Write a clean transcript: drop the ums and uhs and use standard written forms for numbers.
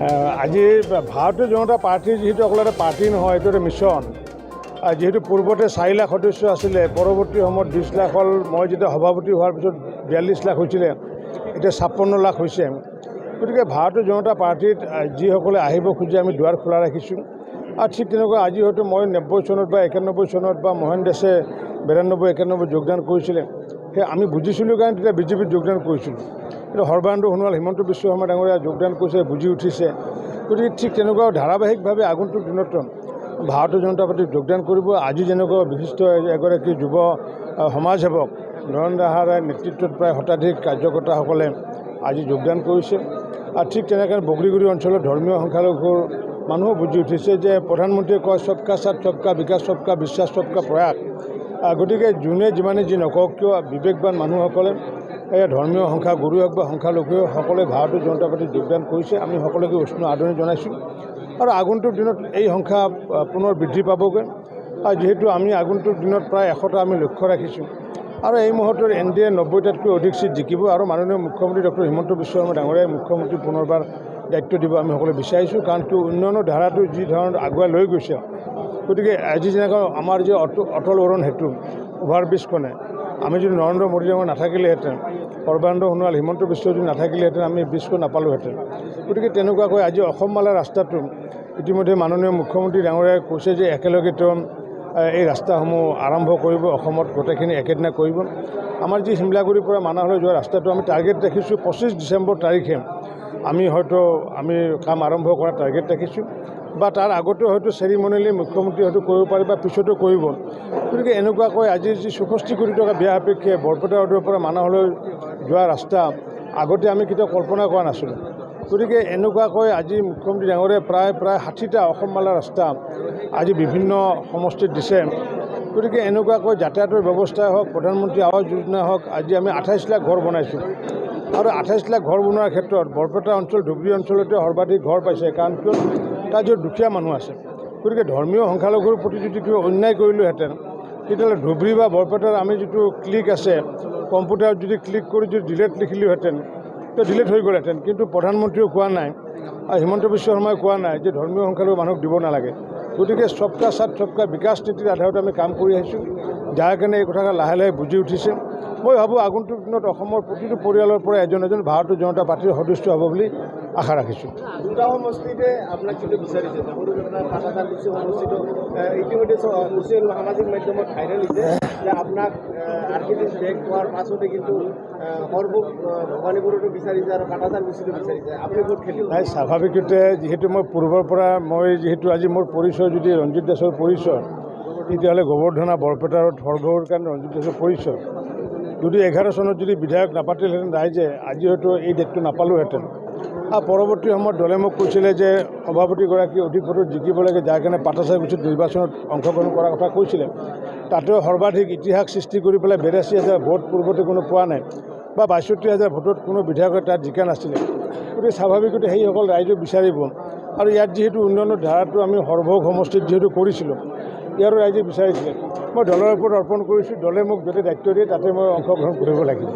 আজি ভাৰতীয় জনতা পাৰ্টীৰ যিহেতু অকল এটা পাৰ্টি নহয়, এইটো এটা মিছন। যেহেতু পূৰ্বতে 4 লাখ সদস্য আছিলে, পৰৱৰ্তী সময়ত 20 লাখ হ'ল। মই যেতিয়া সভাপতি হোৱাৰ পিছত 42 লাখ হৈছিলে, এতিয়া 56 লাখ হৈছে। গতিকে ভাৰতীয় জনতা পাৰ্টীত যিসকলে আহিব খোজে আমি দুৱাৰ খোলা ৰাখিছোঁ। আৰু ঠিক তেনেকুৱা আজি হয়তো মই 90 চনত বা 91 চনত বা মোহন দাসে 92, 91 যোগদান কৰিছিলে, সেই আমি বুজিছিলোঁ কাৰণে তেতিয়া বিজেপিত যোগদান কৰিছিলোঁ। কিন্তু সৰ্বানন্দ সোণোৱাল, হিমন্ত বিশ্ব শৰ্মা ডাঙৰীয়া যোগদান কৰিছে, বুজি উঠিছে। গতিকে ঠিক তেনেকুৱা ধাৰাবাহিকভাৱে আগন্তুক দিনত ভাৰতীয় জনতা পাৰ্টীত যোগদান কৰিব। আজি যেনেকুৱা বিশিষ্ট এগৰাকী যুৱ সমাজসেৱক নৰেন্দ্ৰ দাহাৰাৰ নেতৃত্বত প্ৰায় শতাধিক কাৰ্যকৰ্তাসকলে আজি যোগদান কৰিছে। আৰু ঠিক তেনেকৈ বগৰীগুৰি অঞ্চলৰ ধৰ্মীয় সংখ্যালঘুৰ মানুহো বুজি উঠিছে যে প্ৰধানমন্ত্ৰীয়ে কয় সবকা সাথ সবকা বিকাশ সবকা বিশ্বাস সবকা প্ৰয়াস। গতিকে যোনে যিমানে যি নকওক কিয় বিবেকবান মানুহসকলে ধৰ্মীয় সংখ্যা গুৰু হওক বা সংখ্যালঘু সকলে ভাৰতীয় জনতা পাৰ্টীত যোগদান কৰিছে। আমি সকলোকে উষ্ণ আদৰণি জনাইছোঁ আৰু আগন্তুক দিনত এই সংখ্যা পুনৰ বৃদ্ধি পাবগৈ। আৰু যিহেতু আমি আগন্তুক দিনত প্ৰায় 100টা আমি লক্ষ্য ৰাখিছোঁ আৰু এই মুহূৰ্তত NDA 90টাতকৈ অধিক চিট জিকিব আৰু মাননীয় মুখ্যমন্ত্ৰী ডক্টৰ হিমন্ত বিশ্ব শৰ্মা ডাঙৰীয়াই মুখ্যমন্ত্ৰী পুনৰবাৰ দায়িত্ব দিব আমি সকলোৱে বিচাৰিছোঁ। কাৰণ কি উন্নয়নৰ ধাৰাটো যি ধৰণত আগুৱাই লৈ গৈছে, গতিকে আজি যেনেকৈ আমাৰ যি অটল অৰুণ সেতু অভাৰব্ৰিজখনে আমি যদি নৰেন্দ্ৰ মোদী ডাঙৰ নাথাকিলেহেঁতেন, সৰ্বানন্দ সোণোৱাল, হিমন্ত বিশ্ব যদি নাথাকিলেহেঁতেন, আমি ব্ৰিজখন নাপালোহেঁতেন। গতিকে তেনেকুৱাকৈ আজি অসমমালা ৰাস্তাটো ইতিমধ্যে মাননীয় মুখ্যমন্ত্ৰী ডাঙৰীয়াই কৈছে যে একেলগে তেওঁ এই ৰাস্তাসমূহ আৰম্ভ কৰিব, অসমত গোটেইখিনি একেদিনা কৰিব। আমাৰ যি শিমলাগুৰিৰ পৰা মানাহলৈ যোৱা ৰাস্তাটো আমি টাৰ্গেট ৰাখিছোঁ 25 ডিচেম্বৰ তাৰিখে আমি কাম আৰম্ভ কৰাৰ টাৰ্গেট ৰাখিছোঁ। বা তাৰ আগতেও হয়তো চেৰিমনিয়েলি মুখ্যমন্ত্ৰী হয়তো কৰিব পাৰে বা পিছতো কৰিব। গতিকে এনেকুৱাকৈ আজিৰ যি 64 কোটি টকা ব্যয় সাপেক্ষে বৰপেটা ৰোডৰ পৰা মানাহলৈ যোৱা ৰাস্তা আগতে আমি কেতিয়াও কল্পনা কৰা নাছিলোঁ। গতিকে এনেকুৱাকৈ আজি মুখ্যমন্ত্ৰী ডাঙৰীয়াই প্ৰায় 60টা অসমমালা ৰাস্তা আজি বিভিন্ন সমষ্টিত দিছে। গতিকে এনেকুৱাকৈ যাতায়াতৰ ব্যৱস্থাই হওক, প্ৰধানমন্ত্ৰী আৱাস যোজনা হওক, আজি আমি 28 লাখ ঘৰ বনাইছোঁ আৰু 28 লাখ ঘৰ বনোৱাৰ ক্ষেত্ৰত বৰপেটা অঞ্চল, ধুবুৰী অঞ্চলতে সৰ্বাধিক ঘৰ পাইছে। কাৰণ কিয় তাত য'ত দুখীয়া মানুহ আছে। গতিকে ধৰ্মীয় সংখ্যালঘুৰ প্ৰতি যদি কিবা অন্যায় কৰিলোহেঁতেন, তেতিয়াহ'লে ধুবুৰী বা বৰপেটাৰ আমি যিটো ক্লিক আছে, কম্পিউটাৰত যদি ক্লিক কৰি যদি ডিলেট লিখিলোহেঁতেন, তো ডিলেট হৈ গ'লহেঁতেন। কিন্তু প্ৰধানমন্ত্ৰীয়েও কোৱা নাই আৰু হিমন্ত বিশ্ব শৰ্মাই কোৱা নাই যে ধৰ্মীয় সংখ্যালঘু মানুহক দিব নালাগে। গতিকে সবকা সাথ সবকা বিকাশ নীতিৰ আধাৰত আমি কাম কৰি আহিছোঁ, যাৰ কাৰণে এই কথাষাৰ লাহে লাহে বুজি উঠিছে। মই ভাবোঁ আগন্তুক দিনত অসমৰ প্ৰতিটো পৰিয়ালৰ পৰা এজন এজন ভাৰতীয় জনতা পাৰ্টীৰ সদস্য হ'ব বুলি আশা ৰাখিছোঁ। দুটা সমষ্টিতে আপোনাক কিন্তু বিচাৰিছে, সমষ্টিটো ইতিমধ্যে ছ'চিয়েল সামাজিক মাধ্যমত ভাইৰেল হৈছে যে আপোনাক আৰ্কিটেক্ট বেগ পোৱাৰ পাছতে কিন্তু সৰ্বক ভৱানীপুৰতো বিচাৰিছে আৰু কাটাচাৰ গুচিটো বিচাৰিছে। আপুনি ক'ত খেলিব? নাই, স্বাভাৱিকতে যিহেতু মই পূৰ্বৰ পৰা যিহেতু আজি মোৰ পৰিচয় যদি ৰঞ্জিত দাসৰ পৰিচয়, তেতিয়াহ'লে গোবৰ্ধনা বৰপেটাৰত সৰ্বৰ কাৰণে ৰঞ্জিত দাসৰ পৰিচয়। যদি 11 চনত যদি বিধায়ক নাপাতিলহেঁতেন ৰাইজে, আজি হয়তো এই ডেটটো নাপালোহেঁতেন। আৰু পৰৱৰ্তী সময়ত দলে মোক কৈছিলে যে সভাপতিগৰাকী অধিক ভোটত জিকিব লাগে, যাৰ কাৰণে পাটাচাৰকুছিত নিৰ্বাচনত অংশগ্ৰহণ কৰাৰ কথা কৈছিলে। তাতেও সৰ্বাধিক ইতিহাস সৃষ্টি কৰি পেলাই 82,000 ভোট পূৰ্বতে কোনো পোৱা নাই বা 62,000 ভোটত কোনো বিধায়কে তাত জিকা নাছিলে। গতিকে স্বাভাৱিকতে সেইসকল ৰাইজে বিচাৰিব। আৰু ইয়াত যিহেতু উন্নয়নৰ ধাৰাটো আমি সৰ্বভোগ সমষ্টিত যিহেতু কৰিছিলোঁ, ইয়াৰো ৰাইজে বিচাৰিছিলে। মই দলৰ ওপৰত অৰ্পণ কৰিছোঁ, দলে মোক যাতে দায়িত্ব দিয়ে তাতে মই অংশগ্ৰহণ কৰিব লাগিব।